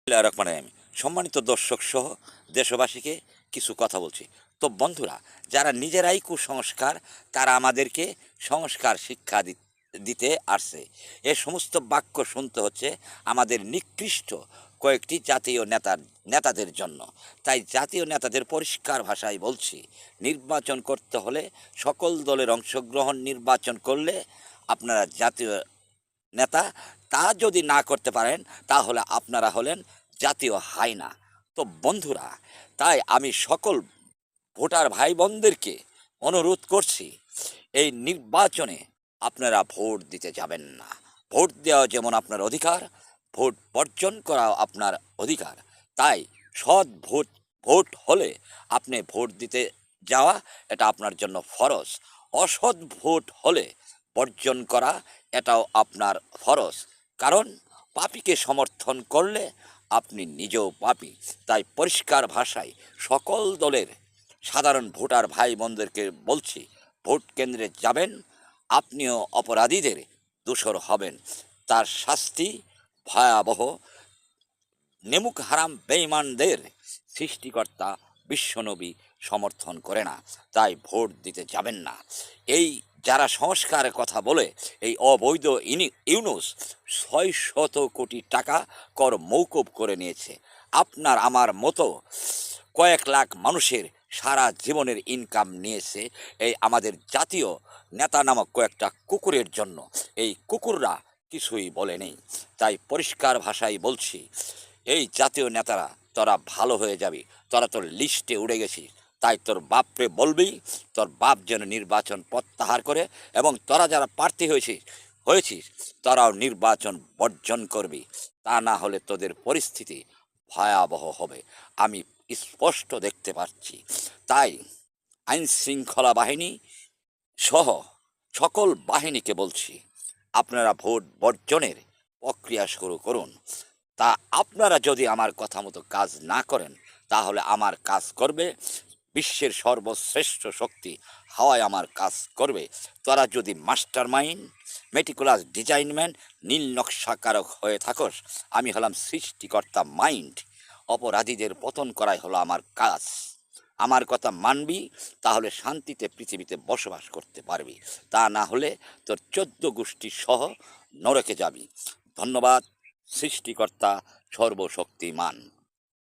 রহমান সম্মানিত দর্শক সহ দেশবাসীকে কিছু কথা বলছি। তো বন্ধুরা, যারা নিজেরাই কুসংস্কার, তারা আমাদেরকে সংস্কার শিক্ষা দিতে আসছে। এ সমস্ত বাক্য শুনতে হচ্ছে আমাদের নিকৃষ্ট কয়েকটি জাতীয় নেতাদের জন্য। তাই জাতীয় নেতাদের পরিষ্কার ভাষায় বলছি, নির্বাচন করতে হলে সকল দলের অংশগ্রহণ, নির্বাচন করলে আপনারা জাতীয় নেতা, তা যদি না করতে পারেন তাহলে আপনারা হলেন জাতীয় হায়না। তো বন্ধুরা, তাই আমি সকল ভোটার ভাই বোনদেরকে অনুরোধ করছি, এই নির্বাচনে আপনারা ভোট দিতে যাবেন না। ভোট দেওয়া যেমন আপনার অধিকার, ভোট বর্জন করাও আপনার অধিকার। তাই সৎ ভোট ভোট হলে আপনি ভোট দিতে যাওয়া, এটা আপনার জন্য ফরজ। অসৎ ভোট হলে বর্জন করা, এটাও আপনার ফরজ। কারণ পাপীকে সমর্থন করলে আপনি নিজেও পাপী। তাই পরিষ্কার ভাষায় সকল দলের সাধারণ ভোটার ভাই বোনদেরকে বলছি, ভোট কেন্দ্রে যাবেন, আপনিও অপরাধীদের দোষর হবেন। তার শাস্তি ভয়াবহ। নেমুক হারাম বেঈমানদের সৃষ্টিকর্তা বিশ্বনবী সমর্থন করে না। তাই ভোট দিতে যাবেন না। এই যারা সংস্কারের কথা বলে, এই অবৈধ ইউনুস ৬০০ কোটি টাকা কর মৌকুব করে নিয়েছে। আপনার আমার মতো কয়েক লাখ মানুষের সারা জীবনের ইনকাম নিয়েছে এই আমাদের জাতীয় নেতা নামক কয়েকটা কুকুরের জন্য। এই কুকুররা কিছুই বলে নেই। তাই পরিষ্কার ভাষায় বলছি, এই জাতীয় নেতারা, তোরা ভালো হয়ে যাবি, তোরা তোর লিস্টে উড়ে গেছিস। তাই তোর বাপরে বলবি, তোর বাপ যেন নির্বাচন প্রত্যাহার করে, এবং তোরা যারা প্রার্থী হয়েছিস তারাও নির্বাচন বর্জন করবি। তা না হলে তোদের পরিস্থিতি ভয়াবহ হবে, আমি স্পষ্ট দেখতে পাচ্ছি। তাই আইন শৃঙ্খলা বাহিনী সহ সকল বাহিনীকে বলছি, আপনারা ভোট বর্জনের প্রক্রিয়া শুরু করুন। তা আপনারা যদি আমার কথা মতো কাজ না করেন, তাহলে আমার কাজ করবে বিশ্বের সর্বশ্রেষ্ঠ শক্তি হাওয়ায় আমার কাজ করবে। তোরা যদি মাস্টার মাইন্ড, মেটিকুলাস ডিজাইনম্যান, নীল নকশাকারক হয়ে থাকস, আমি হলাম সৃষ্টিকর্তা মাইন্ড। অপরাধীদের পতন করাই হলো আমার কাজ। আমার কথা মানবি, তাহলে শান্তিতে পৃথিবীতে বসবাস করতে পারবি। তা না হলে তোর 14 গোষ্ঠী সহ নরকে যাবি। ধন্যবাদ। সৃষ্টিকর্তা সর্বশক্তিমান।